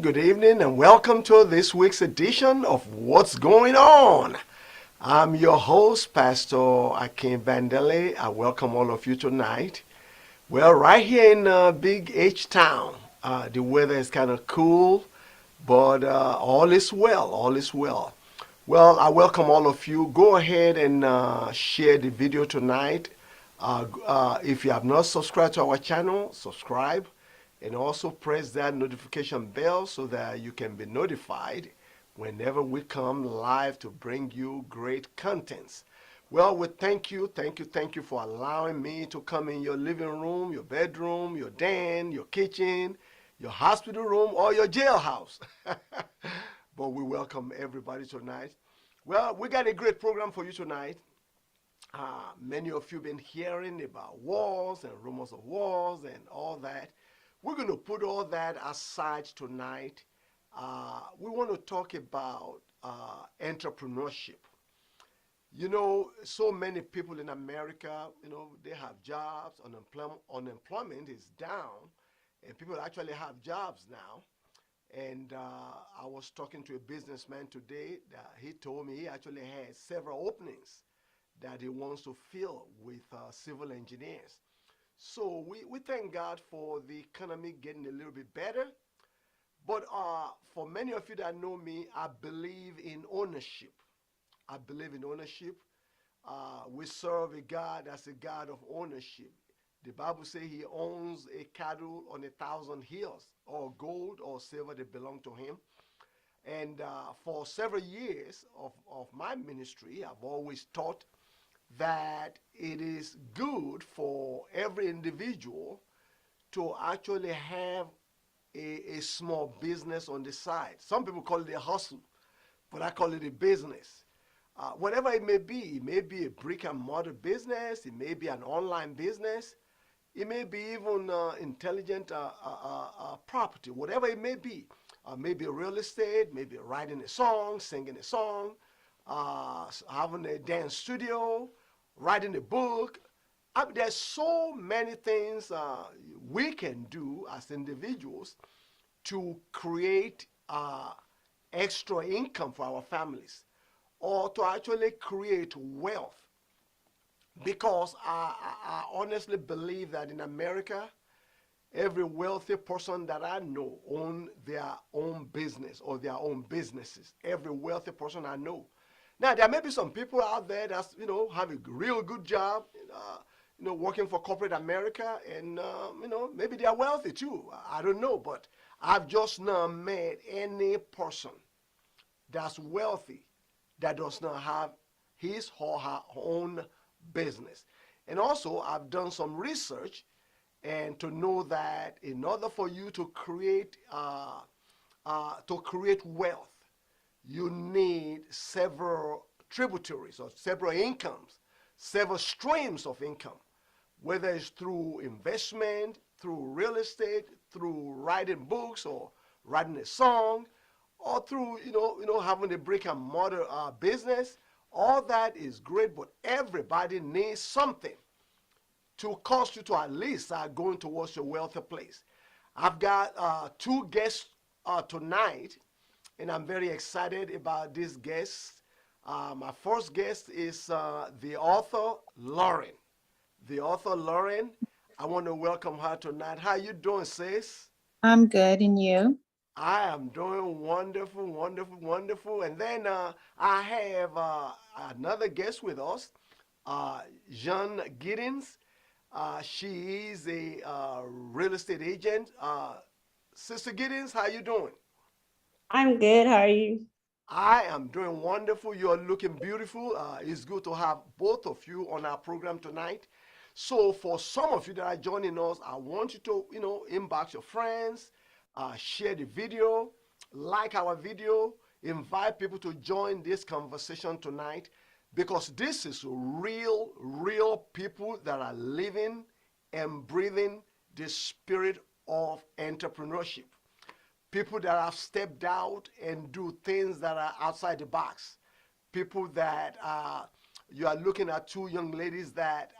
Good evening and welcome to this week's edition of What's Going On. I'm your host, Pastor Akin Vandele. I welcome all of you tonight. Well, right here in Big H Town, the weather is kind of cool, but all is well, all is well. Well, I welcome all of you. Go ahead and share the video tonight. If you have not subscribed to our channel, subscribe and also press that notification bell so that you can be notified whenever we come live to bring you great contents. Well, we thank you for allowing me to come in your living room, your bedroom, your den, your kitchen, your hospital room, or your jailhouse. But we welcome everybody tonight. Well, we got a great program for you tonight. Many of you have been hearing about wars and rumors of wars and all that. We're going to put all that aside tonight. We want to talk about entrepreneurship. You know, so many people in America, they have jobs, unemployment is down, and people actually have jobs now. And I was talking to a businessman today that he told me he actually has several openings that he wants to fill with civil engineers. So we thank God for the economy getting a little bit better. But for many of you that know me, I believe in ownership. I believe in ownership. We serve a God that's a God of ownership. The Bible says he owns a cattle on 1,000 hills, or gold or silver that belong to him. And for several years of my ministry, I've always taught that it is good for every individual to actually have a small business on the side. Some people call it a hustle, but I call it a business. Whatever it may be a brick and mortar business, it may be an online business, it may be even intelligent property, whatever it may be. Maybe real estate, maybe writing a song, singing a song, having a dance studio, writing a book. There's so many things we can do as individuals to create extra income for our families or to actually create wealth. Because I honestly believe that in America, every wealthy person that I know own their own business or their own businesses. Every wealthy person I know. Now, there may be some people out there that's, have a real good job, working for corporate America, and, maybe they are wealthy too. I don't know, but I've just not met any person that's wealthy that does not have his or her own business. And also, I've done some research and to know that in order for you to create wealth, you need several tributaries or several incomes, several streams of income, whether it's through investment, through real estate, through writing books or writing a song, or through having a brick and mortar business. All that is great, but everybody needs something to cause you to at least start going towards your wealthy place. I've got two guests tonight, and I'm very excited about these guests. My first guest is the author, Lauren. The author, Lauren, I want to welcome her tonight. How you doing, sis? I'm good, and you? I am doing wonderful, wonderful, wonderful. And then I have another guest with us, Jean Giddens. She is a real estate agent. Sister Giddens, how you doing? I'm good. How are you? I am doing wonderful. You're looking beautiful. It's good to have both of you on our program tonight. So, for some of you that are joining us, I want you to, inbox your friends, share the video, like our video, invite people to join this conversation tonight because this is real people that are living and breathing the spirit of entrepreneurship, people that have stepped out and do things that are outside the box, people that you are looking at two young ladies that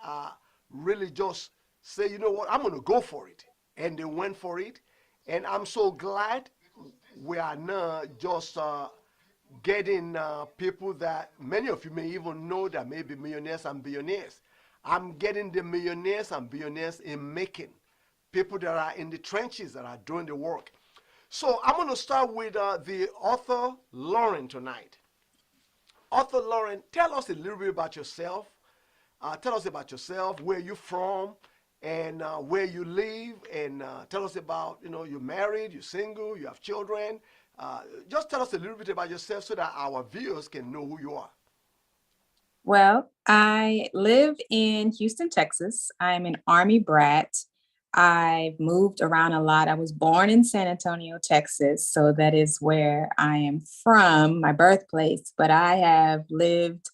really just say, you know what, I'm going to go for it. And they went for it. And I'm so glad we are now just getting people that many of you may even know that may be millionaires and billionaires. I'm getting the millionaires and billionaires in making, people that are in the trenches that are doing the work. So I'm going to start with the author Lauren tonight. Author Lauren, tell us a little bit about yourself. Tell us about yourself, where you're from, and where you live, and tell us about, you're married, you're single, you have children. Just tell us a little bit about yourself so that our viewers can know who you are. Well, I live in Houston, Texas. I'm an Army brat. I've moved around a lot. I was born in San Antonio, Texas, so that is where I am from, my birthplace, but I have lived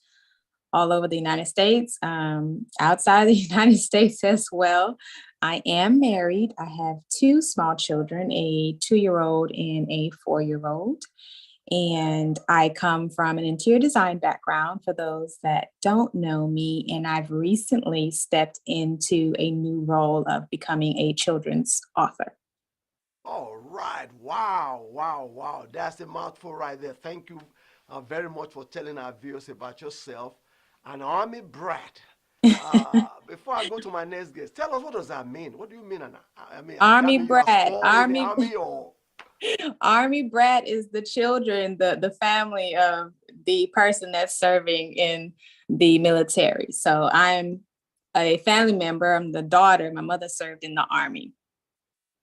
all over the United States, outside the United States as well. I am married. I have two small children, a 2-year-old and a 4-year-old. And I come from an interior design background for those that don't know me. And I've recently stepped into a new role of becoming a children's author. All right. Wow, wow, wow. That's a mouthful right there. Thank you very much for telling our viewers about yourself. An army brat. Before I go to my next guest, tell us, what does that mean? What do you mean? I mean, that Army means you are brat, spoiled in the army, or? Army brat is the children, the family of the person that's serving in the military. So I'm a family member. I'm the daughter. My mother served in the Army.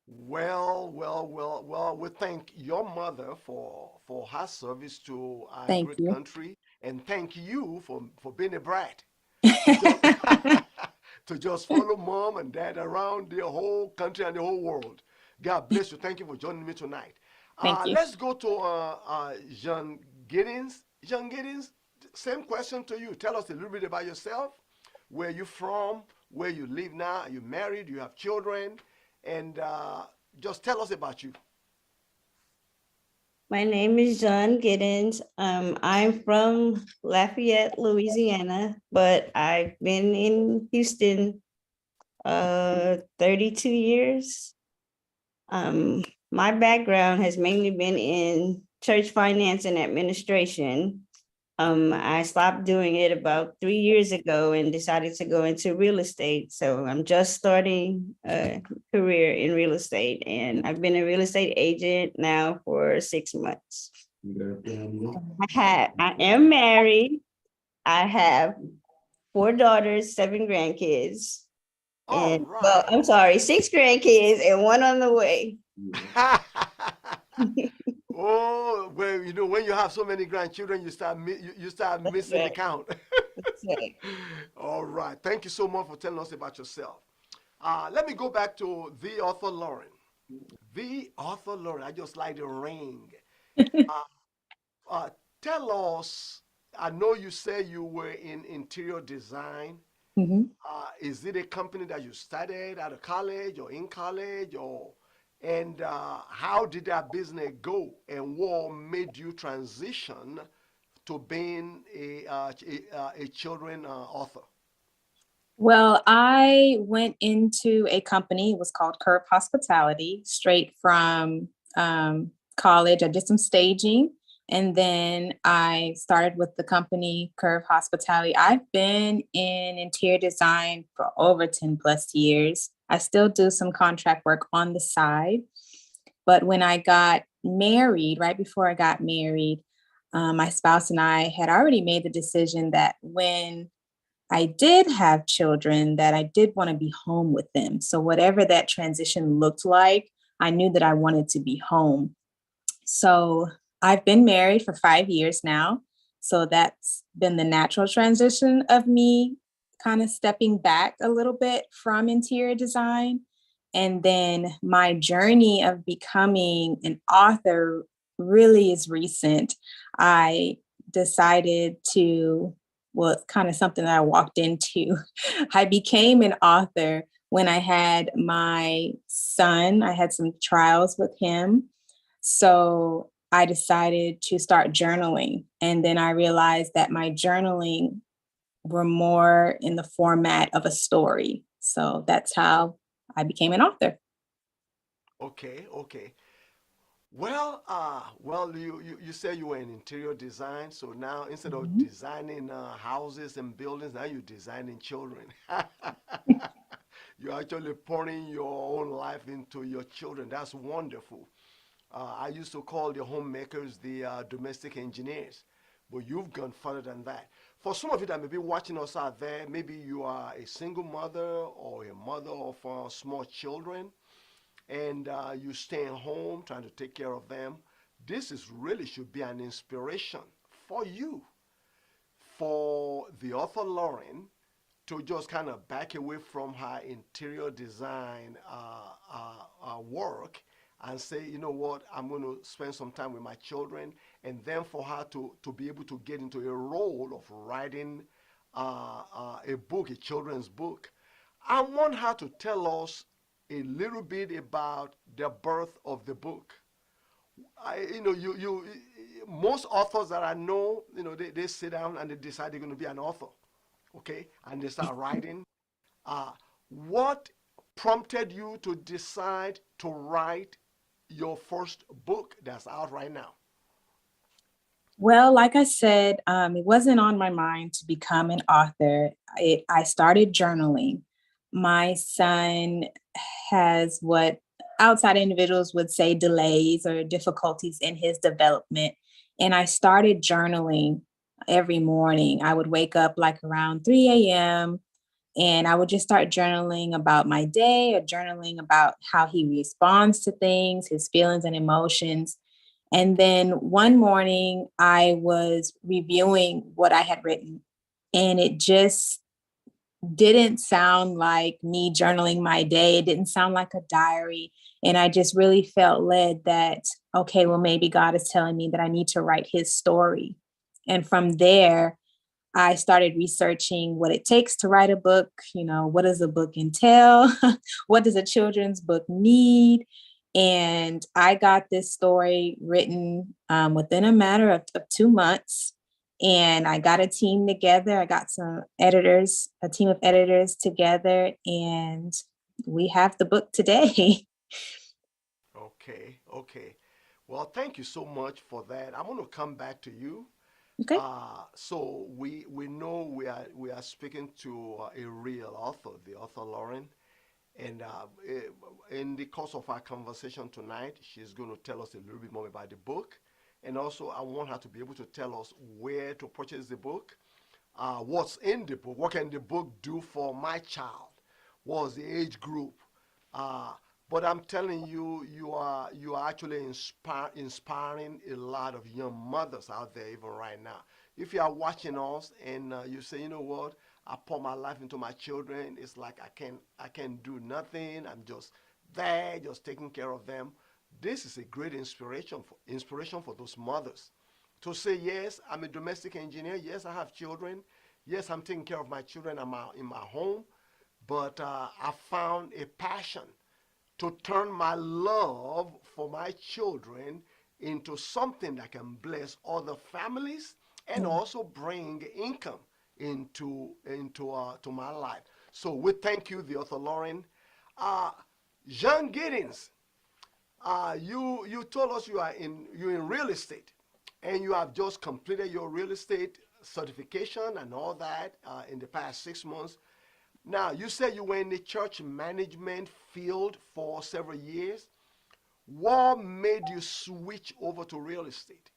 Well, well, well, well, we thank your mother for her service to our Thank great you. country, and thank you for being a brat. To just to just follow mom and dad around the whole country and the whole world. God bless you. Thank you for joining me tonight. Thank you. Let's go to Jean Giddens. Jean Giddens, same question to you. Tell us a little bit about yourself, where you from, where you live now. Are you married? You have children? And just tell us about you. My name is John Giddens. I'm from Lafayette, Louisiana, but I've been in Houston 32 years. My background has mainly been in church finance and administration. I stopped doing it about 3 years ago and decided to go into real estate. So I'm just starting a career in real estate, and I've been a real estate agent now for 6 months. I am married. I have 4 daughters, 7 grandkids, All and well, right. I'm sorry, 6 grandkids and 1 on the way. Oh, well, when you have so many grandchildren, you start That's missing the right. count. That's right. All right. Thank you so much for telling us about yourself. Let me go back to the author Lauren. The author Lauren. I just like the ring. Uh, Tell us. I know you said you were in interior design. Mhm. Is it a company that you started out of college or in college, or and how did that business go, and what made you transition to being a children author? Well, I went into a company. It was called Curve Hospitality, straight from college. I did some staging, and then I started with the company Curve Hospitality. I've been in interior design for over 10 plus years. I still do some contract work on the side. But when I got married, right before I got married, my spouse and I had already made the decision that when I did have children, that I did want to be home with them. So whatever that transition looked like, I knew that I wanted to be home. So I've been married for 5 years now. So that's been the natural transition of me kind of stepping back a little bit from interior design. And then my journey of becoming an author really is recent. I decided to, well, it's kind of something that I walked into. I became an author when I had my son. I had some trials with him. So I decided to start journaling. And then I realized that my journaling were more in the format of a story. So that's how I became an author. Okay, okay. Well, you said you were in interior design, so now instead of Mhm. designing houses and buildings, now you're designing children. You're actually pouring your own life into your children. That's wonderful. I used to call the homemakers the domestic engineers, but you've gone further than that. For some of you that may be watching us out there, maybe you are a single mother or a mother of small children, and you staying home trying to take care of them. This is really should be an inspiration for you, for the author Lauren, to just kind of back away from her interior design work and say, you know what, I'm going to spend some time with my children, and then for her to be able to get into a role of writing a book, a children's book. I want her to tell us a little bit about the birth of the book. Most authors that I know, they sit down and they decide they're going to be an author, okay, and they start writing. Uh, what prompted you to decide to write your first book that's out right now? Well, like I said, it wasn't on my mind to become an author. I started journaling. My son has what outside individuals would say delays or difficulties in his development. And I started journaling every morning. I would wake up like around 3 a.m. and I would just start journaling about my day or journaling about how he responds to things, his feelings and emotions. And then one morning, I was reviewing what I had written, and it just didn't sound like me journaling my day. It didn't sound like a diary. And I just really felt led that, okay, well, maybe God is telling me that I need to write his story. And from there, I started researching what it takes to write a book. What does a book entail? What does a children's book need? And I got this story written within a matter of 2 months. And I got a team together. I got some editors, a team of editors together, and we have the book today. Okay, okay. Well, thank you so much for that. I'm going to come back to you. Okay. So we know we are speaking to a real author, the author Lauren, and in the course of our conversation tonight, she's going to tell us a little bit more about the book, and also I want her to be able to tell us where to purchase the book, what's in the book, what can the book do for my child, what's the age group. Uh, but I'm telling you, you are actually inspiring a lot of young mothers out there even right now. If you are watching us and you say, you know what, I pour my life into my children, it's like I can't do nothing. I'm just there, just taking care of them. This is a great inspiration for those mothers to say, yes, I'm a domestic engineer. Yes, I have children. Yes, I'm taking care of my children in my home. But I found a passion to turn my love for my children into something that can bless other families and Yeah. also bring income into to my life. So we thank you, the author Lauren. Uh, Jean Giddens, you told us you're in real estate, and you have just completed your real estate certification and all that in the past 6 months. Now, you said you were in the church management field for several years. What made you switch over to real estate?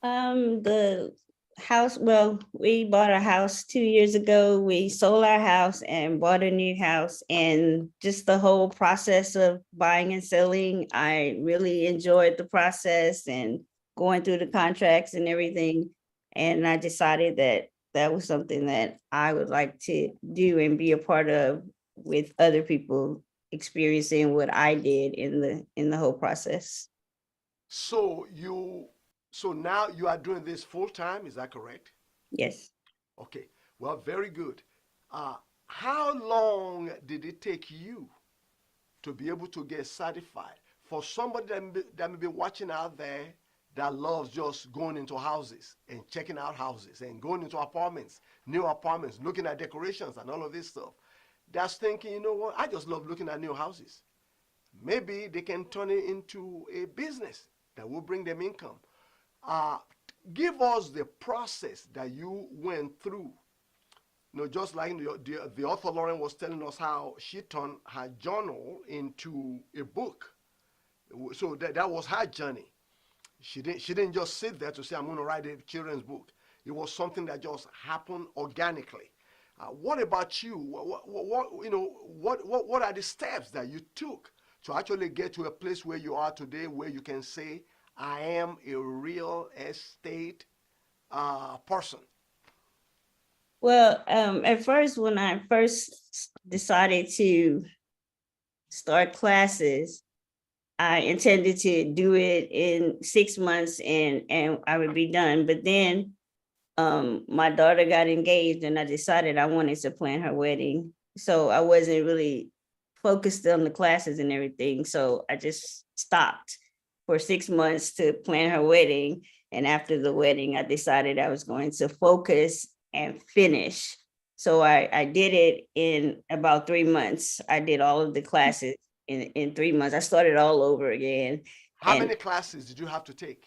The house, well, we bought a house 2 years ago. We sold our house and bought a new house, and just the whole process of buying and selling, I really enjoyed the process and going through the contracts and everything. And I decided that that was something that I would like to do and be a part of, with other people experiencing what I did in the whole process. So so now you are doing this full time, is that correct? Yes. Okay. Well, very good. Uh, how long did it take you to be able to get certified? For somebody that may be watching out there that loves just going into houses and checking out houses and going into apartments, new apartments, looking at decorations and all of this stuff, that's thinking, you know what, I just love looking at new houses. Maybe they can turn it into a business that will bring them income. Uh, Give us the process that you went through. You know, just like the author Lauren was telling us how she turned her journal into a book. So that was her journey. She didn't just sit there to say, I'm going to write a children's book. It was something that just happened organically. What about you? What are the steps that you took to actually get to a place where you are today, where you can say, I am a real estate person? Well, at first, when I first decided to start classes, I intended to do it in 6 months and I would be done. But then my daughter got engaged and I decided I wanted to plan her wedding. So I wasn't really focused on the classes and everything. So I just stopped for 6 months to plan her wedding. And after the wedding, I decided I was going to focus and finish. So I did it in about 3 months. I did all of the classes in 3 months. I started all over again. How And many classes did you have to take?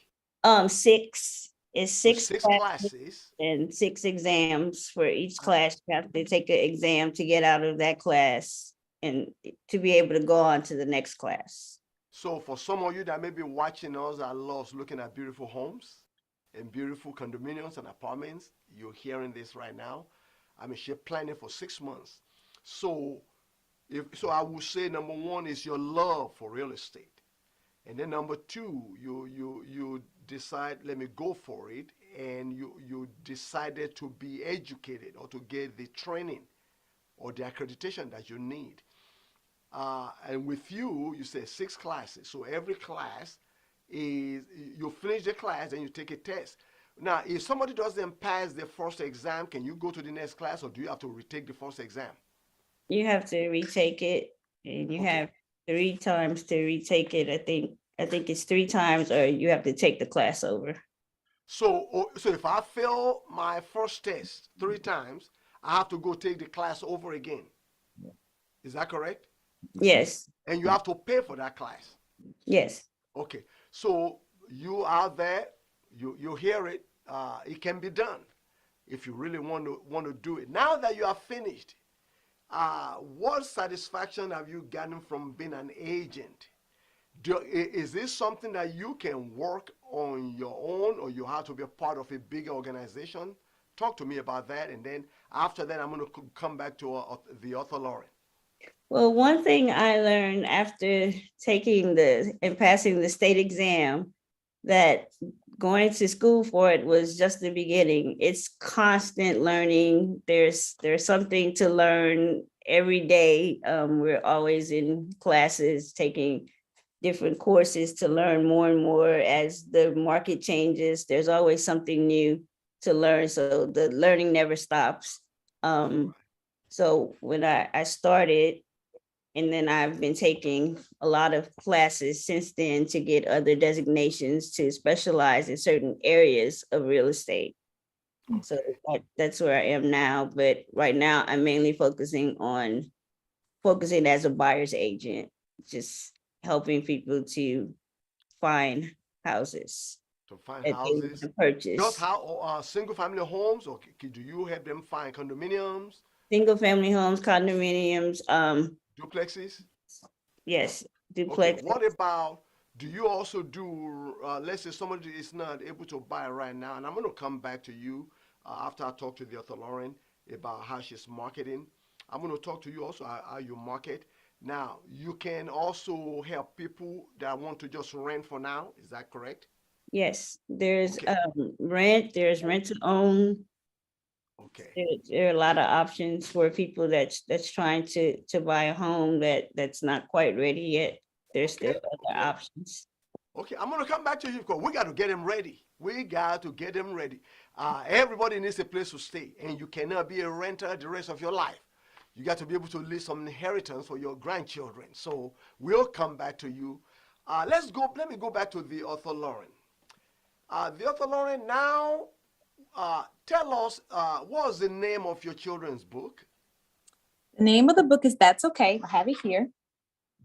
six is So six six classes classes. and six exams. For each class, you have to take an exam to get out of that class and to be able to go on to the next class. So for some of you that may be watching us that loves looking at beautiful homes and beautiful condominiums and apartments, you're hearing this right now. I mean, she planned it for 6 months. So I would say number one is your love for real estate. And then number two, you decide, let me go for it, and you decided to be educated or to get the training or the accreditation that you need. And with you, you say 6 classes. So every class is, you finish the class and you take a test. Now, if somebody doesn't pass the first exam, can you go to the next class, or do you have to retake the first exam? You have to retake it, and you Okay. have 3 times to retake it. I think it's 3 times, or you have to take the class over. So if I fail my first test 3 times, I have to go take the class over again. Is that correct? Yes, And you have to pay for that class. yes. Okay. So you out there, you hear it. It can be done if you really want to do it. Now that you are finished, what satisfaction have you gotten from being an agent? Is this something that you can work on your own, or you have to be a part of a bigger organization? Talk to me about that, and then after that, I'm going to come back to the author Lauren. Well, one thing I learned after taking and passing the state exam, that going to school for it was just the beginning. It's constant learning. There's something to learn every day. We're always in classes taking different courses to learn more and more. As the market changes, there's always something new to learn. So the learning never stops. So when I started, and then I've been taking a lot of classes since then to get other designations to specialize in certain areas of real estate. So that's where I am now. But right now, I'm mainly focusing as a buyer's agent, just helping people to find houses To find that they want houses, to just purchase. how single family homes, or do you help them find condominiums, Single family homes, condominiums, duplexes? yes, Okay, duplex. what about do you also do, let's say somebody is not able to buy right now, and I'm going to come back to you after I talk to the author Lauren about how she's marketing. I'm going to talk to you also how you market. Now, you can also help people that want to just rent for now. Is that correct? Yes, there's Okay. rent, there's rent to own. Okay. There are a lot of options for people that's trying to buy a home that's not quite ready yet. There's still Okay. other Okay. options. Okay, I'm gonna come back to you because we got to get them ready. We got to get them ready. Everybody needs a place to stay, and you cannot be a renter the rest of your life. You got to be able to leave some inheritance for your grandchildren. So we'll come back to you. Let's go. Let me go back to the author Lauren. The author Lauren. Now, tell us what's the name of your children's book? The name of the book is That's Okay. I have it here.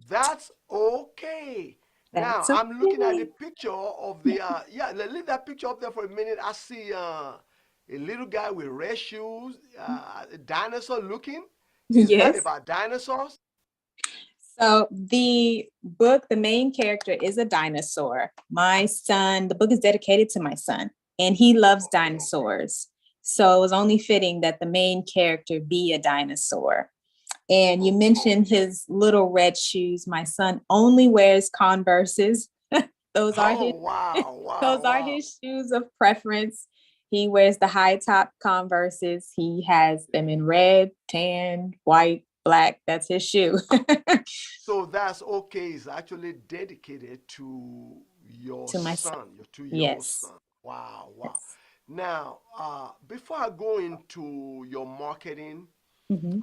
That's okay. Now That's I'm looking at the okay. picture of the yeah. Leave that picture up there for a minute. I see a little guy with red shoes, a dinosaur looking. Is that Yes. about dinosaurs? So the book, the main character is a dinosaur. My son, the book is dedicated to my son, and he loves dinosaurs. So it was only fitting that the main character be a dinosaur. And you Okay. mentioned his little red shoes. My son only wears Converses. Those are his Oh wow, those wow, are wow. his shoes of preference. He wears the high top Converses. He has them in red, tan, white, black. That's his shoe. So that's okay. It's actually dedicated to your To my son. son, your 2 year old Yes. son. Wow, wow. Yes. Now, before I go into your marketing, Mhm.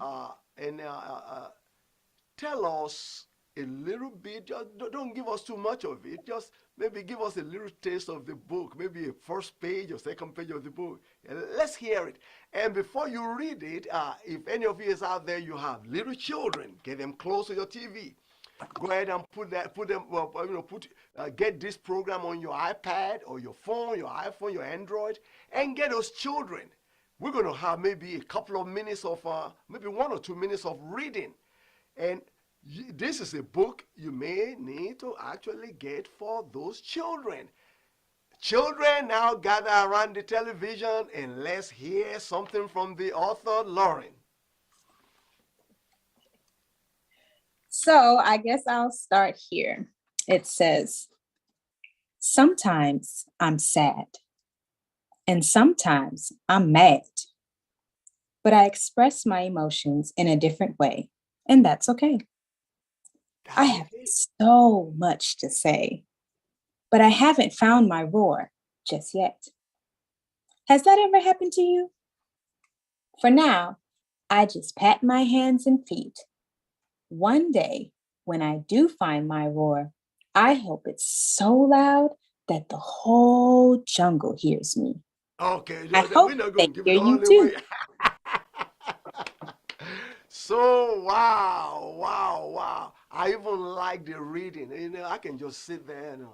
and tell us a little bit. Just don't give us too much of it. Just maybe give us a little taste of the book, maybe a first page or second page of the book. And let's hear it. And before you read it, if any of you is out there, you have little children, get them close to your TV. Go ahead and put them, well, get this program on your iPad or your phone, your iPhone, your Android, and get those children. We're going to have maybe a couple of minutes of, maybe 1 or 2 minutes of reading. And this is a book you may need to actually get for those children. Children, now gather around the television and let's hear something from the author, Lauren. So I guess I'll start here. It says, sometimes I'm sad and sometimes I'm mad, but I express my emotions in a different way, and that's okay. I That's have okay. so much to say, but I haven't found my roar just yet. Has that ever happened to you? For now, I just pat my hands and feet. One day, when I do find my roar, I hope it's so loud that the whole jungle hears me. Okay, I we're hope not they going to give hear it you all the way. too. So, wow, wow, wow. I even like the reading. I can just sit there and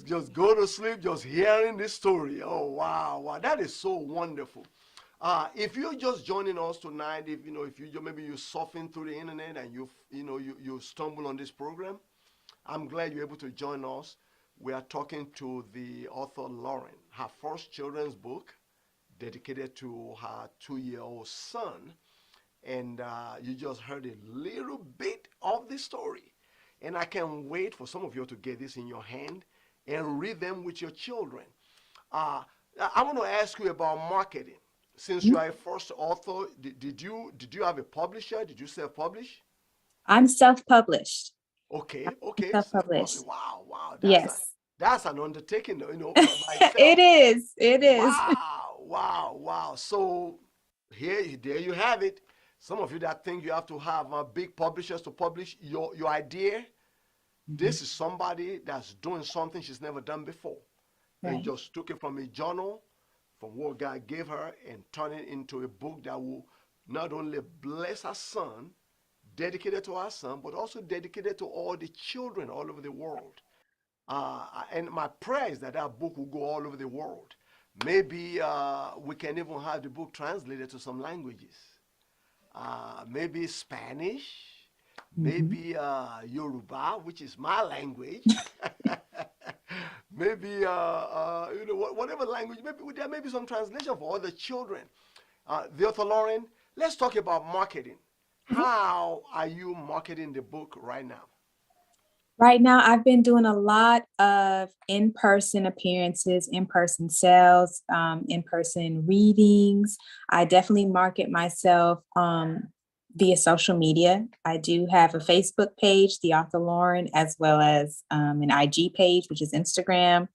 just go to sleep just hearing this story. Oh, wow, wow. That is so wonderful. If you're just joining us tonight, if maybe you're surfing through the internet and you stumble on this program, I'm glad you're able to join us. We are talking to the author Lauren, her first children's book dedicated to her 2 year old son. And you just heard a little bit of the story. And I can't wait for some of you to get this in your hand and read them with your children. Uh, I want to ask you about marketing. Since you are a first author, did you have a publisher? Did you self-publish? I'm self-published. Okay, okay, self-publish. Self-published. Wow, wow, Yes. that's an undertaking, by It itself. is. It is. Wow, wow, wow. So there you have it. Some of you that think you have to have big publishers to publish your idea, Mhm. this is somebody that's doing something she's never done before, and Right. just took it from a journal, from what God gave her, and turned it into a book that will not only bless her son, dedicated to our son, but also dedicated to all the children all over the world. And my prayer is that that book will go all over the world. Maybe we can even have the book translated to some languages. Maybe Spanish, maybe Yoruba, which is my language. Maybe whatever language. Maybe there may be some translation for other children. The author Lauren, let's talk about marketing. Mhm. How are you marketing the book right now? Right now, I've been doing a lot of in-person appearances, in-person sales, in-person readings. I definitely market myself via social media. I do have a Facebook page, The Author Lauren, as well as an IG page, which is Instagram.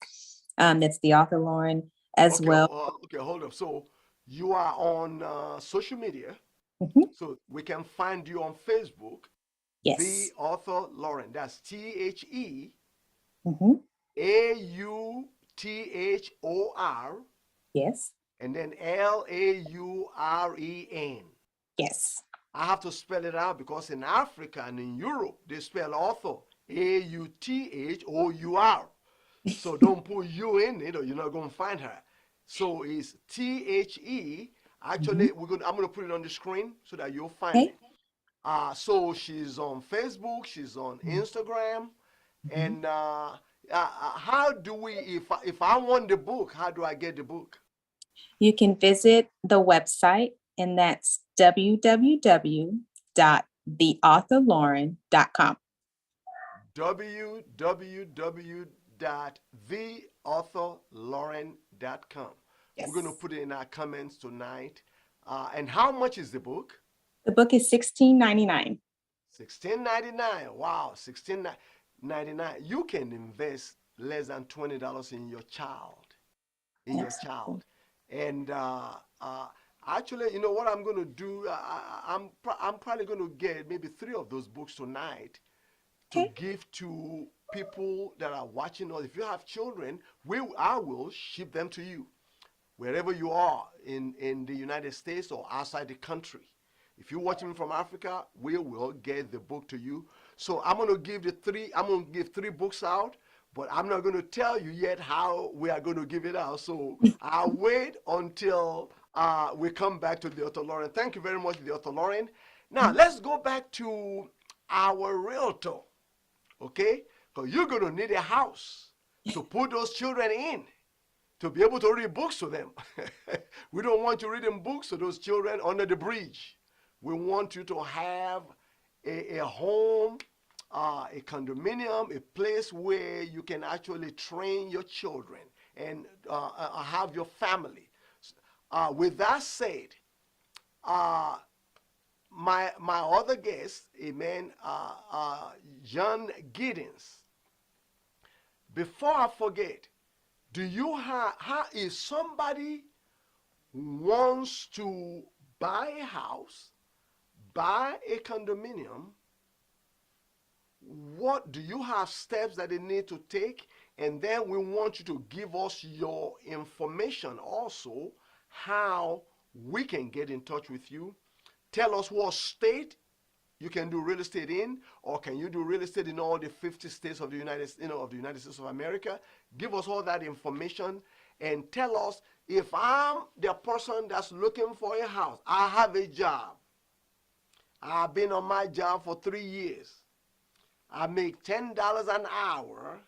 That's The Author Lauren as Okay, well. okay, hold up. So you are on social media, Mhm. so we can find you on Facebook, the Yes. author Lauren. That's Mhm. TheAuthor, Yes. and then Lauren. Yes. I have to spell it out because in Africa and in Europe they spell author Author. So don't put you in it or you're not going to find her. So it's THE. Mhm. Actually, I'm going to put it on the screen so that you'll find Okay. it. So she's on Facebook, she's on Instagram, Mhm. and how do we? If I want the book, how do I get the book? You can visit the website, and that's www.theauthorlauren.com. www.theauthorlauren.com. We're going to Yes. put it in our comments tonight. And how much is the book? The book is $16.99. 16.99. Wow, 16.99. You can invest less than $20 in your child, Absolutely. and actually, you know what I'm going to do? I'm probably going to get maybe 3 of those books tonight to Okay. give to people that are watching us. If you have children, I will ship them to you wherever you are in the United States or outside the country. If you're watching from Africa, we will get the book to you. So I'm gonna give 3 books out, but I'm not gonna tell you yet how we are gonna give it out. So I'll wait until we come back to the author Lauren. Thank you very much, the author Lauren. Now let's go back to our realtor, okay? Because you're gonna need a house to put those children in to be able to read books to them. We don't want you reading books to those children under the bridge. We want you to have a home, a condominium, a place where you can actually train your children and have your family. With that said, uh, my other guest, amen, John Giddens. Before I forget, do you have how if somebody wants to buy a house, buy a condominium, what do you have steps that they need to take? And then we want you to give us your information also, how we can get in touch with you. Tell us what state you can do real estate in, or can you do real estate in all the 50 states of the United States of America? Give us all that information and tell us if I'm the person that's looking for a house. I have a job. I've been on my job for 3 years. I make $10 an hour,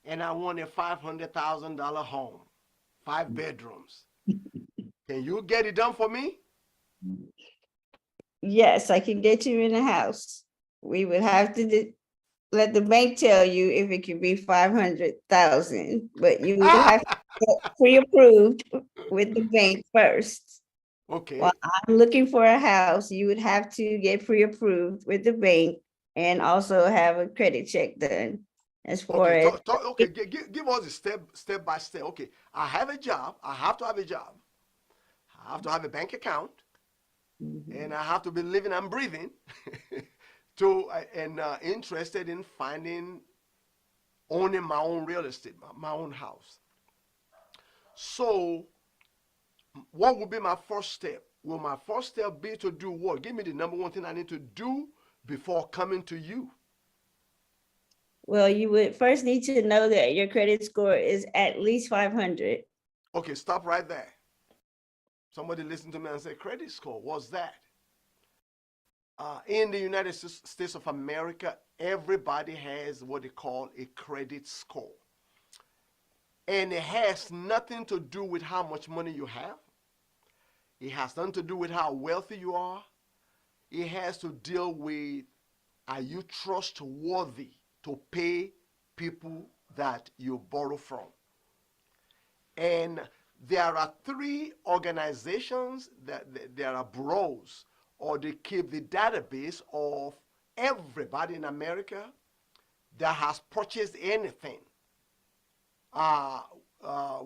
and I want a $500,000 home, 5 bedrooms. Can you get it done for me? Yes, I can get you in a house. We would have to let the bank tell you if it could be 500,000, but you would have to get pre-approved with the bank first. While Okay. I'm looking for a house, you would have to get pre-approved with the bank and also have a credit check done as far Okay, as okay. Give us a step by step. Okay, I have a job. I have to have a job. I have to have a bank account, and Mhm. I have to be living and breathing. To and interested in owning my own real estate, my own house. So, what would be my first step? Will my first step be to do what? Give me the number one thing I need to do before coming to you. Well, you would first need to know that your credit score is at least 500. Okay, stop right there. Somebody listen to me and say, credit score, what's that? in the United States of America, everybody has what they call a credit score. And it has nothing to do with how much money you have. It has nothing to do with how wealthy you are. It has to deal with, are you trustworthy to pay people that you borrow from? And there are three organizations that there are bureaus, or they keep the database of everybody in America that has purchased anything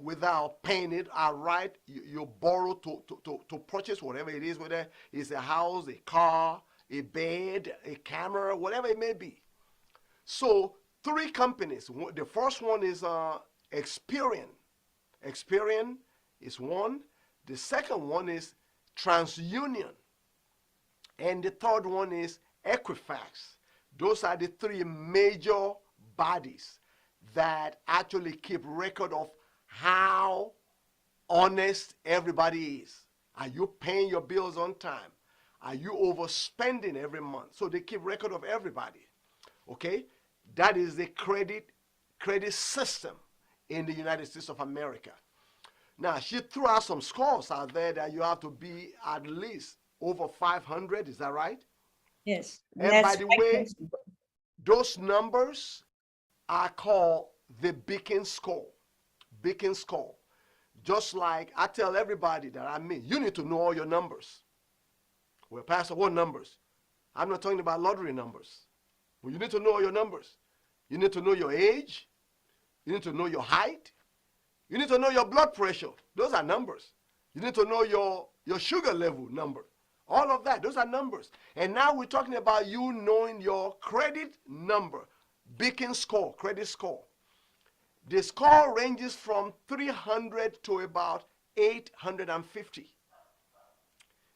without paying it outright. You borrow to purchase whatever it is, whether it's a house, a car, a bed, a camera, whatever it may be. So three companies. The first one is Experian. Experian is one. The second one is TransUnion. And the third one is Equifax. Those are the three major bodies that actually keep record of how honest everybody is. Are you paying your bills on time? Are you overspending every month? So they keep record of everybody. Okay? That is the credit system in the United States of America. Now, she threw out some scores out there that you have to be at least over 500. Is that right? Yes. And by the way, those numbers are called the Beacon score. Beacon score. Just like I tell everybody that I meet, you need to know all your numbers. Well, Pastor, what numbers? I'm not talking about lottery numbers. Well, you need to know all your numbers. You need to know your age. You need to know your height. You need to know your blood pressure. Those are numbers. You need to know your sugar level number. All of that, those are numbers. And now we're talking about you knowing your credit number. Beacon score, credit score. The score ranges from 300 to about 850.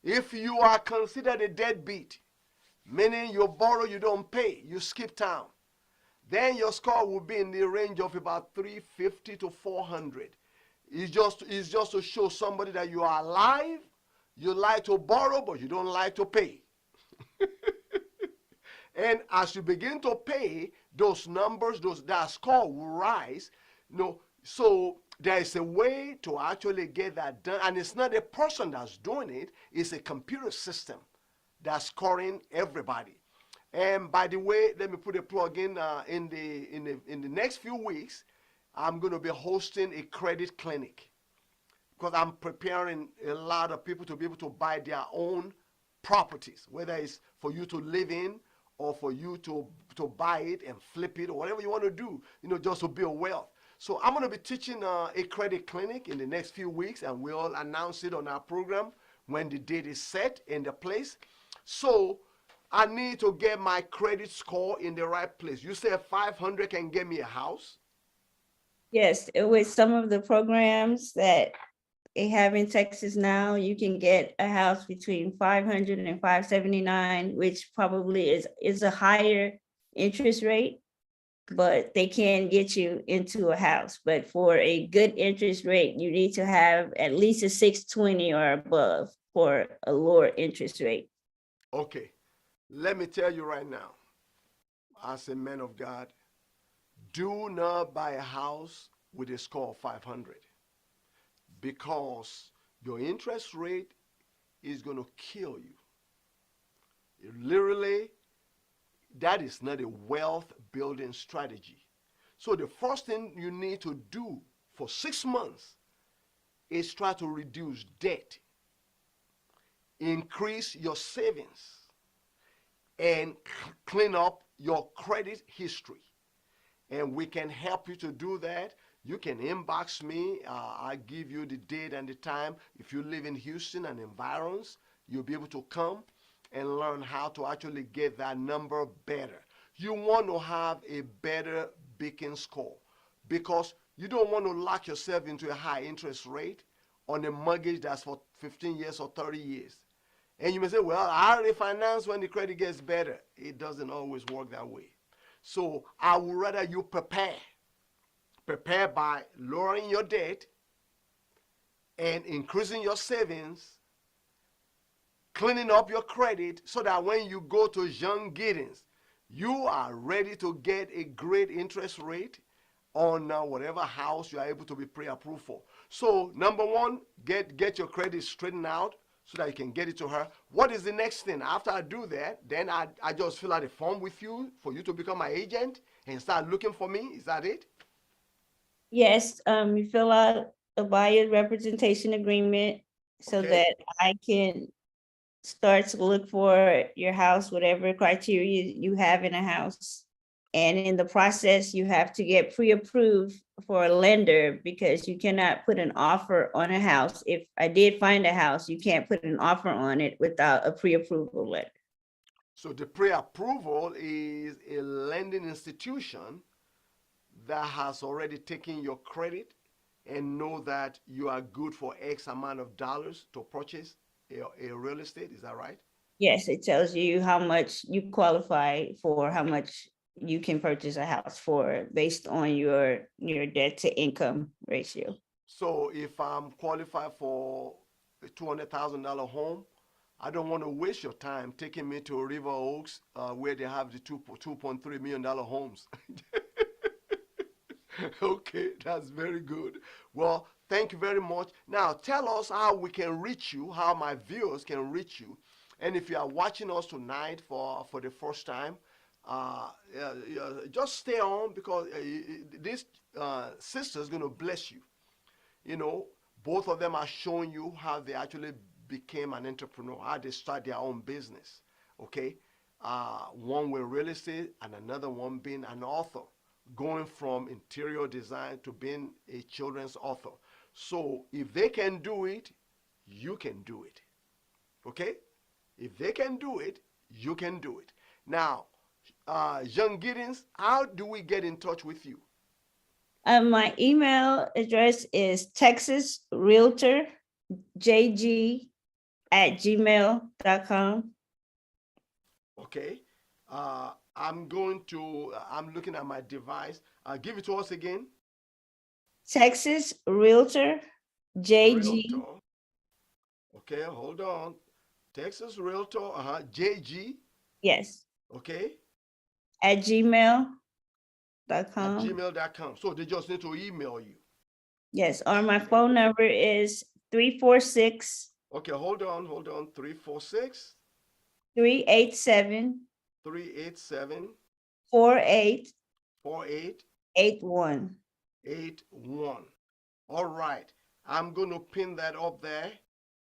If you are considered a deadbeat, meaning you borrow, you don't pay, you skip town, then your score will be in the range of about 350 to 400. It's just to show somebody that you are alive, you like to borrow, but you don't like to pay. And as you begin to pay, those numbers, that score will rise. So there is a way to actually get that done. And it's not a person that's doing it, it's a computer system that's scoring everybody. And by the way, let me put a plug in the next few weeks, I'm going to be hosting a credit clinic, because I'm preparing a lot of people to be able to buy their own properties, whether it's for you to live in or for you to buy it and flip it or whatever you want to do, just to build wealth. So I'm going to be teaching a credit clinic in the next few weeks, and we'll announce it on our program when the date is set and the place. So I need to get my credit score in the right place. You said 500 can get me a house? Yes, with some of the programs that they have in Texas now, you can get a house between 500 and 579, which probably is a higher interest rate, but they can get you into a house. But for a good interest rate, you need to have at least a 620 or above for a lower interest rate. Okay, let me tell you right now, as a man of God, do not buy a house with a score of 500, because your interest rate is going to kill you. Literally, that is not a wealth building strategy. So the first thing you need to do for 6 months is try to reduce debt, increase your savings, and clean up your credit history. And we can help you to do that. You can inbox me. I'll give you the date and the time. If you live in Houston and environs, you'll be able to come and learn how to actually get that number better. You want to have a better Beacon score, because you don't want to lock yourself into a high interest rate on a mortgage that's for 15 years or 30 years. And you may say, well, I already finance when the credit gets better. It doesn't always work that way. So I would rather you prepare. Prepare by lowering your debt and increasing your savings, cleaning up your credit so that when you go to Young Giddens, you are ready to get a great interest rate on whatever house you are able to be pre-approved for. So number one, get your credit straightened out so that you can get it to her. What is the next thing? After I do that, then I just fill out a form with you for you to become my agent and start looking for me. Is that it? Yes, you fill out a buyer representation agreement so Okay. that I can start to look for your house, whatever criteria you have in a house. And in the process, you have to get pre-approved for a lender because you cannot put an offer on a house. If I did find a house, you can't put an offer on it without a pre-approval letter. So the pre-approval is a lending institution that has already taken your credit and know that you are good for X amount of dollars to purchase a real estate. Is that right? Yes, it tells you how much you qualify for, how much you can purchase a house for based on your debt to income ratio. So if I'm qualified for a $200,000 home, I don't want to waste your time taking me to River Oaks where they have the $2.3 million homes. Okay, that's very good. Well, thank you very much. Now, tell us how we can reach you, how my viewers can reach you. And if you are watching us tonight for the first time, just stay on because this sister is going to bless you. You know, both of them are showing you how they actually became an entrepreneur, how they start their own business. Okay, one with real estate and another one being an author, going from interior design to being a children's author. So if they can do it, you can do it. Okay, if they can do it, you can do it. Now, Young Giddens, how do we get in touch with you? My email address is texasrealtorjg@gmail.com. Okay. I'm looking at my device. Give it to us again. Texas Realtor JG. Realtor. Okay, hold on. Texas Realtor, JG. Yes, Okay, at gmail.com. at gmail.com. So they just need to email you. Yes, or my phone number is 346 Okay, hold on. 346 387 387 4881. 4881. All right. I'm going to pin that up there.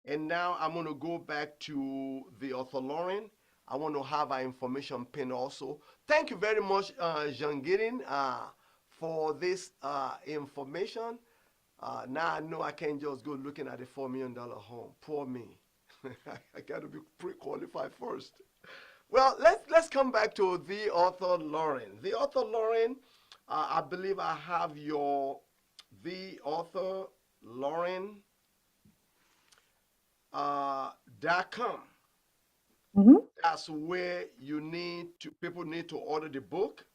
And now I'm going to go back to the author Lauren. I want to have our information pin also. Thank you very much, Jean Giddin, for this information. Now I know I can't just go looking at a $4 million home. Poor me. I got to be pre-qualified first. Well, let's come back to the author Lauren. The author Lauren, I believe I have the author Lauren .com. Mm-hmm. That's where people need to order the book.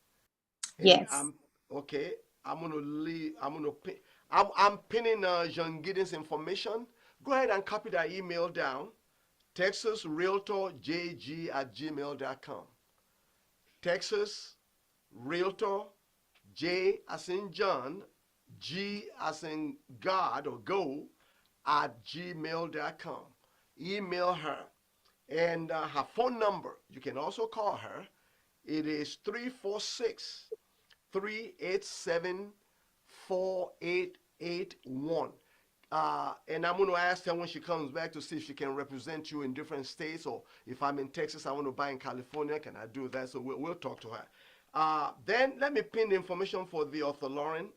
And Yes. okay. I'm gonna pin. I'm pinning Jean Giddens' information. Go ahead and copy that email down. TexasRealtorJG@gmail.com. Texas Realtor J as in John, G as in God or go at gmail.com. Email her. And her phone number, you can also call her. It is 346 387 4881. And I'm going to ask her when she comes back to see if she can represent you in different states, or if I'm in Texas, I want to buy in California, can I do that? So we'll talk to her. Then let me pin the information for the author Lauren.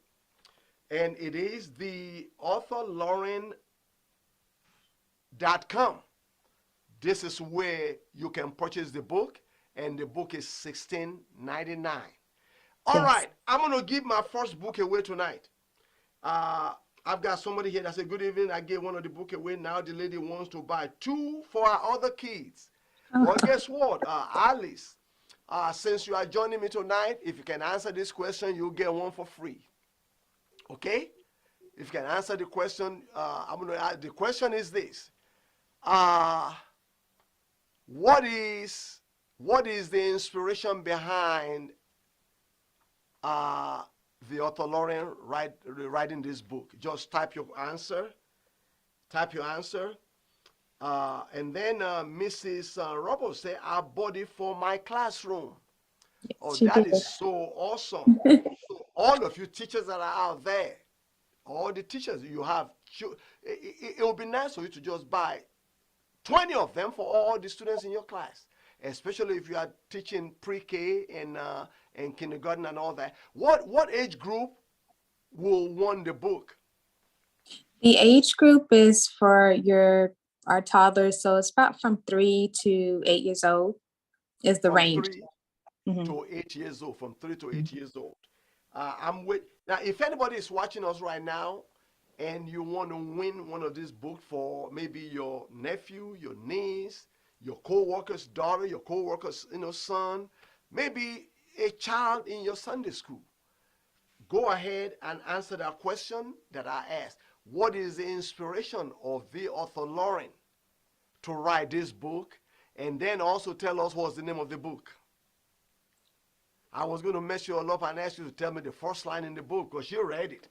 And it is the authorlauren.com. This is where you can purchase the book, and the book is $16.99. All Yes. right, I'm going to give my first book away tonight. I've got somebody here that said, good evening, I gave one of the book away. Now the lady wants to buy two for our other kids. Well, guess what? Alice, since you are joining me tonight, if you can answer this question, you'll get one for free. Okay? If you can answer the question, I'm going to ask, the question is this. what is the inspiration behind uh, the author Lauren writing this book? Just type your answer. Type your answer. And then Mrs. Robo say, I bought it for my classroom. Oh, She that did. is so awesome. So all of you teachers that are out there, all the teachers you have, it would be nice for you to just buy 20 of them for all the students in your class, especially if you are teaching pre-K and kindergarten and all that. What age group will want the book? The age group is for our toddlers, so it's about from 3 to 8 years old is the From range. 3 Mhm. to 8 years old. From 3 to 8 years old. I'm with now. If anybody is watching us right now, and you want to win one of these books for maybe your nephew, your niece, your co-worker's daughter, your co-worker's son, maybe a child in your Sunday school, go ahead and answer that question that I asked. What is the inspiration of the author Lauren to write this book? And then also tell us what's the name of the book. I was going to mess you all up and ask you to tell me the first line in the book because you read it.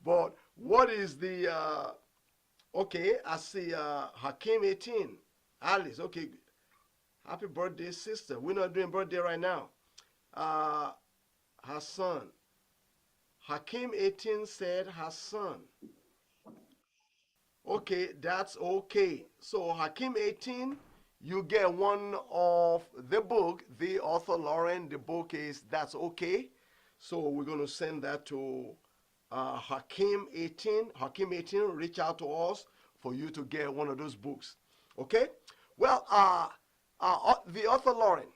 But what is the, okay, I see Hakim 18, Alice, okay, happy birthday, sister. We're not doing birthday right now. Her son. Hakim 18 said her son. Okay, that's okay. So Hakim 18, you get one of the book, the author Lauren. The book is That's Okay. So we're going to send that to Hakim 18. Hakim 18, reach out to us for you to get one of those books. Okay? Well, the author Lauren,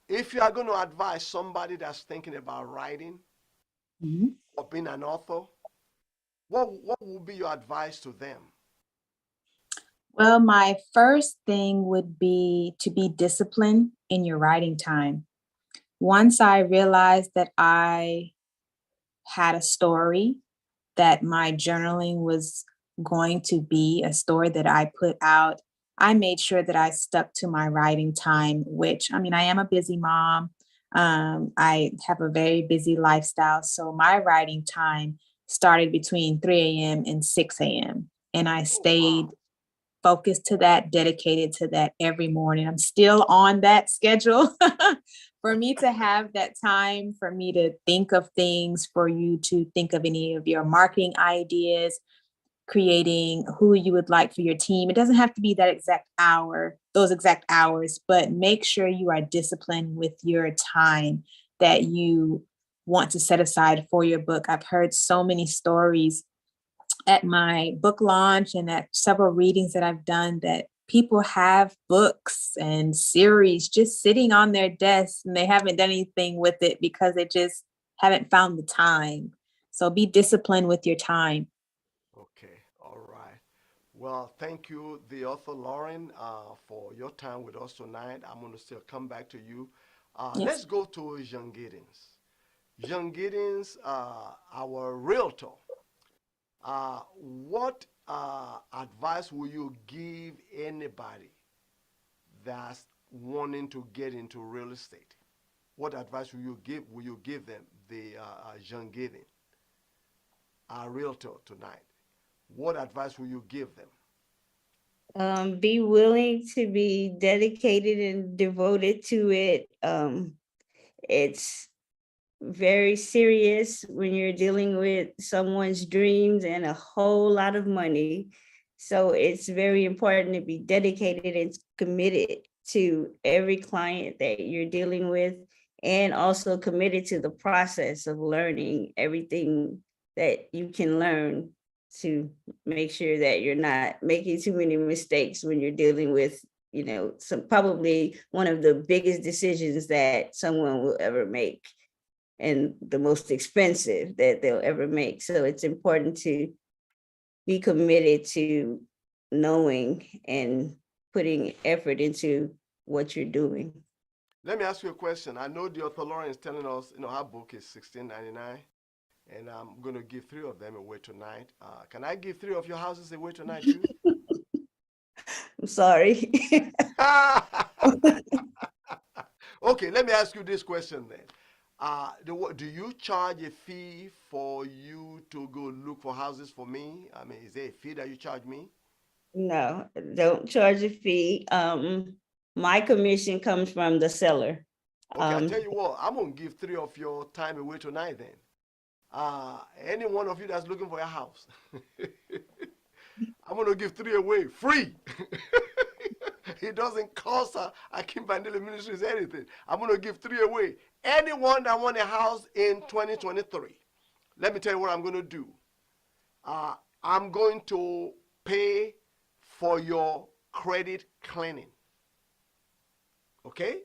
if you are going to advise somebody that's thinking about writing Mhm. or being an author, what would be your advice to them? Well, my first thing would be to be disciplined in your writing time. Once I realized that I had a story, that my journaling was going to be a story that I put out, I made sure that I stuck to my writing time, which I mean, I am a busy mom. I have a very busy lifestyle. So my writing time started between 3 a.m. and 6 a.m. And I Oh, stayed wow. focused to that, dedicated to that every morning. I'm still on that schedule. For me to have that time, for me to think of things, for you to think of any of your marketing ideas, creating who you would like for your team. It doesn't have to be that exact hour, those exact hours, but make sure you are disciplined with your time that you want to set aside for your book. I've heard so many stories at my book launch and at several readings that I've done that people have books and series just sitting on their desks and they haven't done anything with it because they just haven't found the time. So be disciplined with your time. Okay, all right. Well, thank you, the author Lauren, for your time with us tonight. I'm going to still come back to you. Yes. Let's go to Jean Giddens. Jean Giddens, our realtor. What advice will you give anybody that's wanting to get into real estate? What advice will you give? Will you give them, the Jean Giddens, our realtor tonight? What advice will you give them? Be willing to be dedicated and devoted to it. It's very serious when you're dealing with someone's dreams and a whole lot of money. So it's very important to be dedicated and committed to every client that you're dealing with, and also committed to the process of learning everything that you can learn to make sure that you're not making too many mistakes when you're dealing with, some probably one of the biggest decisions that someone will ever make and the most expensive that they'll ever make. So it's important to be committed to knowing and putting effort into what you're doing. Let me ask you a question. I know the author Lauren is telling us, her book is $16.99, and I'm going to give three of them away tonight. Can I give three of your houses away tonight too? I'm sorry. Okay, let me ask you this question then. Do you charge a fee for you to go look for houses for me? I mean, is there a fee that you charge me? No, don't charge a fee. My commission comes from the seller. Okay, I tell you what, I'm gonna give 3 of your time away tonight then. Any one of you that's looking for a house, I'm gonna give 3 away free. It doesn't cost Akim Bandele Ministries anything. I'm gonna give 3 away. Anyone that want a house in 2023, let me tell you what I'm gonna do. I'm going to pay for your credit cleaning. Okay?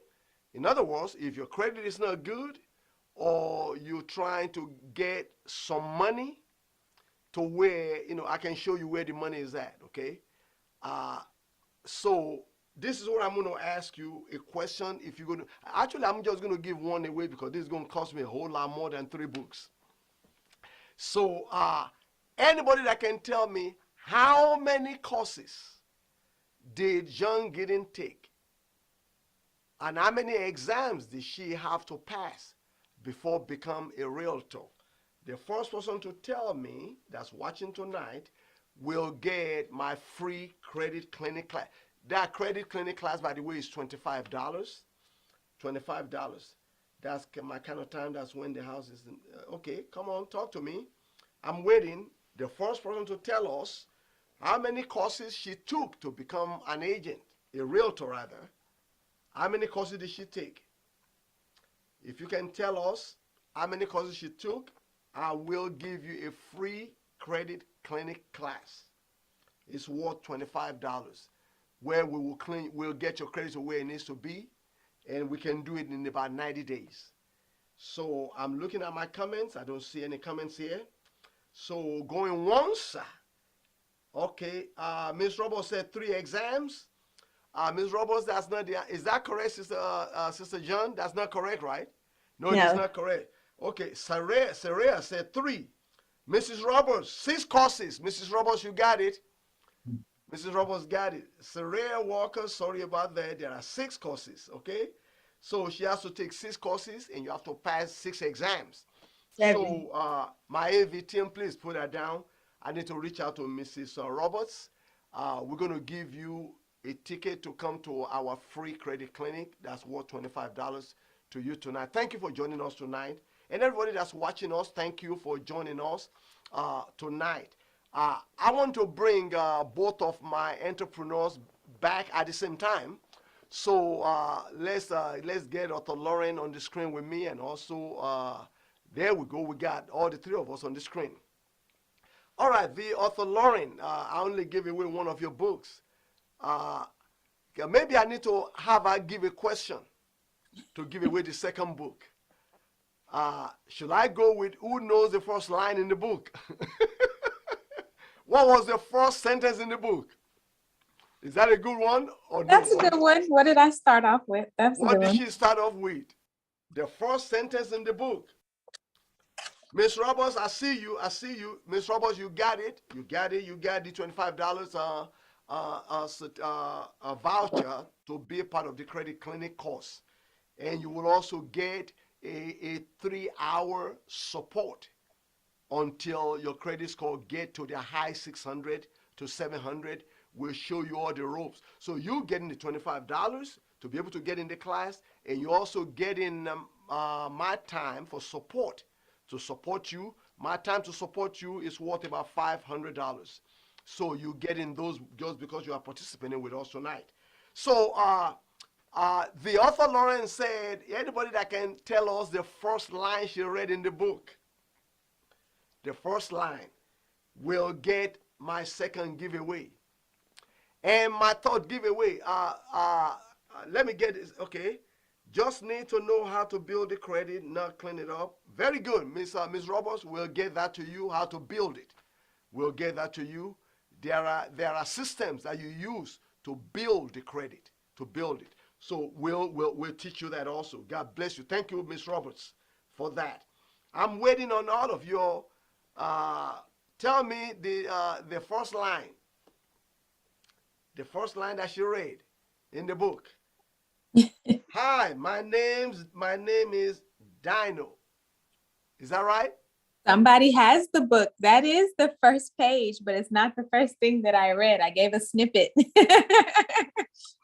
In other words, if your credit is not good or you're trying to get some money to where, I can show you where the money is at, okay? So this is what I'm going to ask you a question. If you're going to, actually, I'm just going to give one away because this is going to cost me a whole lot more than 3 books. So anybody that can tell me how many courses did John Gideon take and how many exams did she have to pass before become a realtor? The first person to tell me that's watching tonight will get my free credit clinic class. That credit clinic class, by the way, is $25. $25. That's my kind of time. That's when the house is in. Okay, come on, talk to me. I'm waiting. The first person to tell us how many courses she took to become an agent, a realtor rather. How many courses did she take? If you can tell us how many courses she took, I will give you a free credit clinic class. It's worth $25, where we'll get your credit to where it needs to be, and we can do it in about 90 days. So I'm looking at my comments. I don't see any comments here. So going once. Okay, Ms. Roberts said 3 exams. Ms. Roberts, that's not is that correct, Sister John? That's not correct, right? No, it is No, not correct. Okay, Saraya said 3. Mrs. Roberts, 6 courses. Mrs. Roberts, you got it. Mrs. Roberts got it. Saraya Walker, sorry about that. There are 6 courses, okay? So she has to take 6 courses, and you have to pass 6 exams. 7. So my AV team, please put that down. I need to reach out to Mrs. Roberts. We're going to give you a ticket to come to our free credit clinic. That's worth $25 to you tonight. Thank you for joining us tonight. And everybody that's watching us, thank you for joining us tonight. I want to bring both of my entrepreneurs back at the same time. So let's get Author Lauren on the screen with me, and also there we go. We got all the 3 of us on the screen. All right, the Author Lauren, I only gave away one of your books. Maybe I need to have her give a question to give away the second book. Should I go with who knows the first line in the book? What was the first sentence in the book? Is that a good one or no? That's a good one. What did I start off with? That's a What good did one. she start off with? The first sentence in the book. Miss Roberts, I see you. I see you. Miss Roberts, you got it. You got it. You got the $25 voucher to be a part of the credit clinic course. And you will also get a 3-hour support until your credit score get to the high 600 to 700. We'll show you all the ropes. So you getting the $25 to be able to get in the class, and you also getting my time for support, to support you. My time to support you is worth about $500. So you getting those just because you are participating with us tonight. So the author Lauren said, anybody that can tell us the first line she read in the book, the first line, will get my second giveaway. And my third giveaway, let me get this, okay. Just need to know how to build the credit, not clean it up. Very good, Miss Roberts, we'll get that to you, how to build it. We'll get that to you. There are systems that you use to build the credit, to build it. So we'll teach you that also. God bless you. Thank you, Miss Roberts, for that. I'm waiting on all of your, tell me the first line. The first line that she read in the book. Hi, my name is Dino. Is that right? Somebody has the book. That is the first page, but it's not the first thing that I read. I gave a snippet.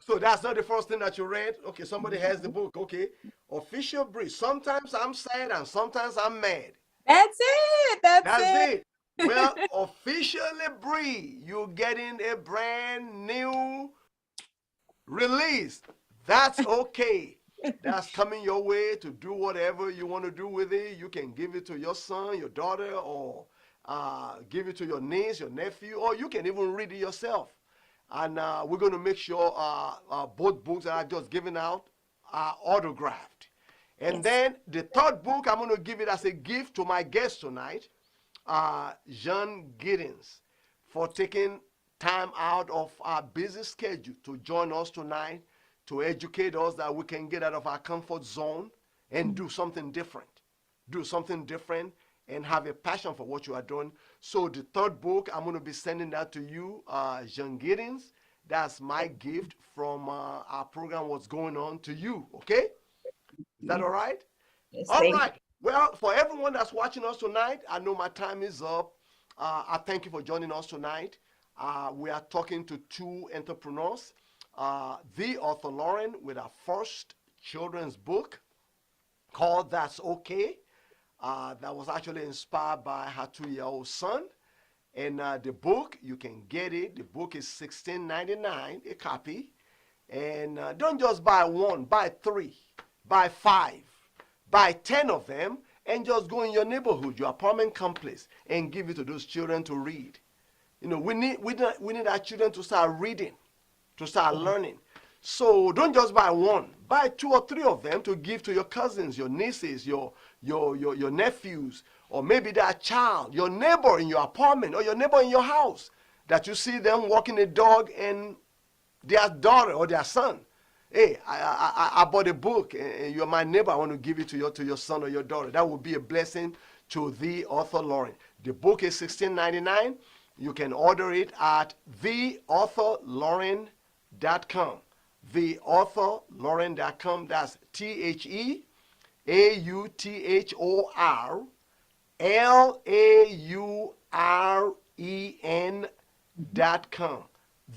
So that's not the first thing that you read. Okay, somebody has the book. Okay, official brief. Sometimes I'm sad and sometimes I'm mad. That's it. That's That's it. it. Well, officially Bree, you're getting a brand new release. That's okay. That's coming your way to do whatever you want to do with it. You can give it to your son, your daughter, or give it to your niece, your nephew, or you can even read it yourself. And we're going to make sure both books that I just given out are autographed. And Yes. then the third book, I'm going to give it as a gift to my guest tonight, Jean Giddens, for taking time out of our busy schedule to join us tonight to educate us that we can get out of our comfort zone and do something different. Do something different and have a passion for what you are doing. So the third book, I'm going to be sending that to you, Jean Giddens. That's my gift from our program, What's Going On, to you, okay? Is that all right? Yes, All thank right. Well, for everyone that's watching us tonight, I know my time is up. I thank you for joining us tonight. We are talking to two entrepreneurs, the author Lauren with our first children's book called That's Okay. That was actually inspired by her 2-year-old son. And the book, you can get it. The book is $16.99 a copy. And don't just buy one, buy three, buy five, buy 10 of them, and just go in your neighborhood, your apartment complex, and give it to those children to read. You know, we need our children to start reading, to start you. learning. So don't just buy one. Buy 2 or 3 of them to give to your cousins, your nieces, your nephews, or maybe that child, your neighbor in your apartment, or your neighbor in your house, that you see them walking a dog and their daughter or their son. Hey, I bought a book and you're my neighbor. I want to give it to your son or your daughter. That would be a blessing to the author Lauren. The book is $16.99. You can order it at theauthorlauren.com. Theauthorlauren.com. That's TheAuthorLauren.com.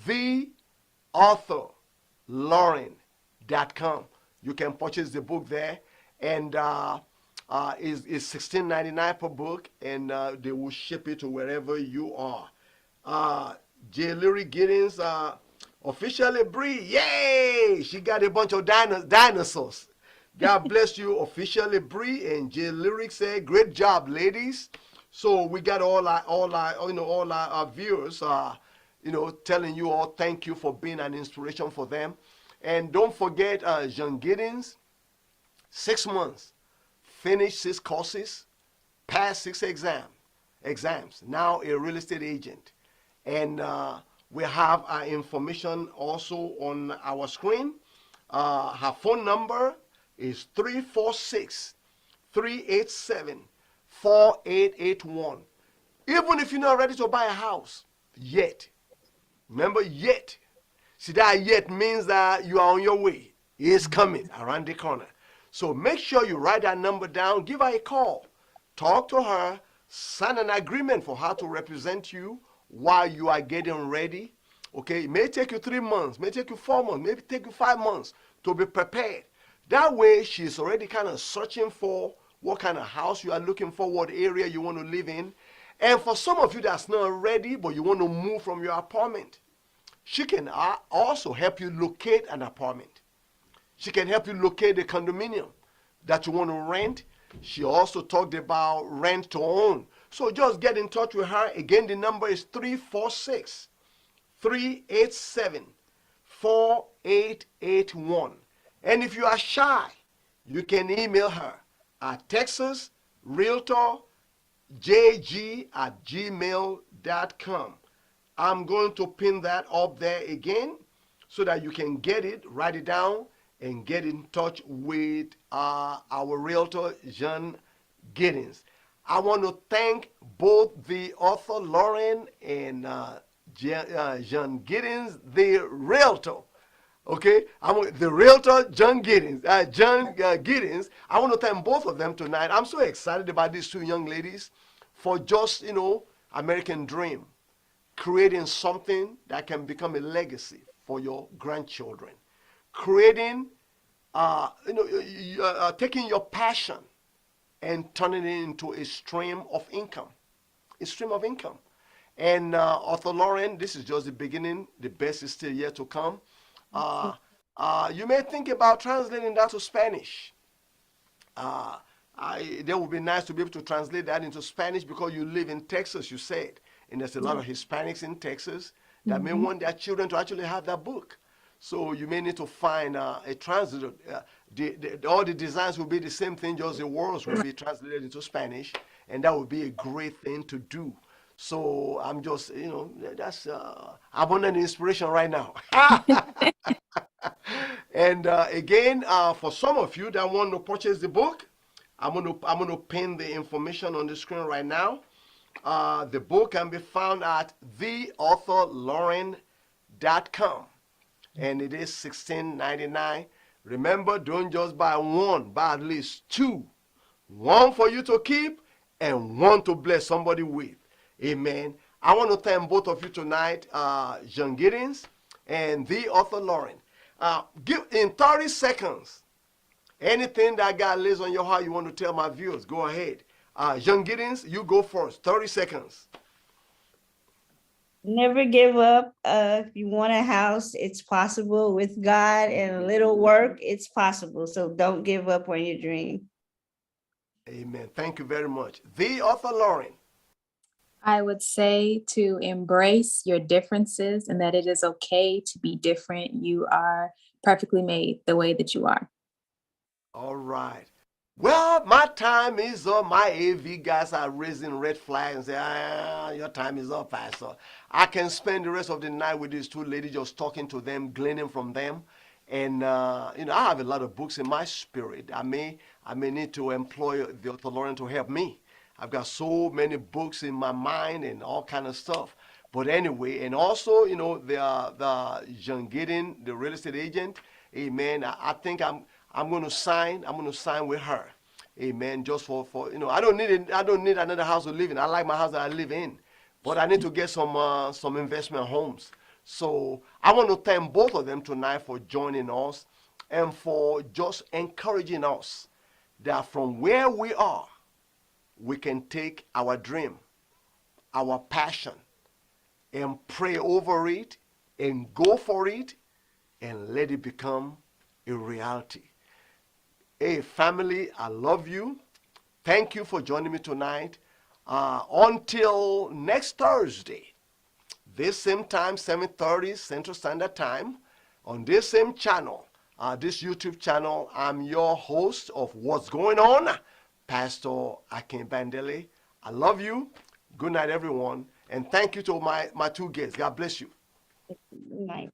Theauthorlauren.com. You can purchase the book there, and it's $16.99 per book, and they will ship it to wherever you are. J. Lyric Giddens, officially Bree, yay! She got a bunch of dinosaurs. God bless you, officially Bree, and J. Lyric said, "Great job, ladies." So we got all our viewers, telling you all thank you for being an inspiration for them, and don't forget Jean Giddens, 6 months, finished 6 courses, passed 6 exams. Now a real estate agent, and we have our information also on our screen. Her phone number is 346-387-4881. Even if you're not ready to buy a house yet, remember, yet. See, that yet means that you are on your way. It's coming around the corner. So make sure you write that number down, give her a call, talk to her, sign an agreement for her to represent you while you are getting ready. Okay, it may take you 3 months, may take you 4 months, maybe take you 5 months to be prepared. That way, she's already kind of searching for what kind of house you are looking for, what area you want to live in. And for some of you that's not ready, but you want to move from your apartment, she can also help you locate an apartment. She can help you locate a condominium that you want to rent. She also talked about rent to own. So just get in touch with her. Again, the number is 346-387-4881. And if you are shy, you can email her at texasrealtorjg@gmail.com. I'm going to pin that up there again so that you can get it, write it down, and get in touch with our realtor, Jean Giddens. I want to thank both the author, Lauren, and John Giddens, the realtor. Okay, the realtor, John Giddens. John Giddens. I want to thank both of them tonight. I'm so excited about these two young ladies for just, American dream, creating something that can become a legacy for your grandchildren, creating, taking your passion and turning it into a stream of income, a stream of income. And Arthur Lauren, this is just the beginning. The best is still yet to come. Uh, you may think about translating that to Spanish. Uh, that would be nice to be able to translate that into Spanish because you live in Texas, you said, and there's a lot of Hispanics in Texas that may want their children to actually have that book. So you may need to find a translator. All the designs will be the same thing, just the words will be translated into Spanish, and that would be a great thing to do. So I'm just, that's abundant inspiration right now. And again, for some of you that want to purchase the book, I'm gonna pin the information on the screen right now. The book can be found at theauthorlauren.com, and it is $16.99. Remember, don't just buy one, buy at least two. One for you to keep and one to bless somebody with. Amen. I want to thank both of you tonight, John Giddens and the author Lauren. Give in 30 seconds anything that God lays on your heart you want to tell my viewers. Go ahead. John Giddens, you go first. 30 seconds. Never give up. If you want a house, it's possible. With God and a little work, it's possible. So don't give up on your dream. Amen. Thank you very much. The author Lauren. I would say to embrace your differences and that it is okay to be different. You are perfectly made the way that you are. All right. Well, my time is up. My AV guys are raising red flags and say, your time is up, Pastor. I can spend the rest of the night with these two ladies just talking to them, gleaning from them. And, I have a lot of books in my spirit. I may need to employ the author Lauren to help me. I've got so many books in my mind and all kind of stuff. But anyway, and also, the John Gideon, the real estate agent, amen. I think I'm going to sign with her. Amen. Just for I don't need another house to live in. I like my house that I live in. But I need to get some investment homes. So I want to thank both of them tonight for joining us and for just encouraging us that from where we are, we can take our dream, our passion, and pray over it and go for it and let it become a reality. Hey, family, I love you. Thank you for joining me tonight. Until next Thursday, this same time, 7:30 Central Standard Time, on this same channel, this YouTube channel, I'm your host of What's Going On, Pastor Akin Bandele. I love you. Good night, everyone. And thank you to my two guests. God bless you. Good night.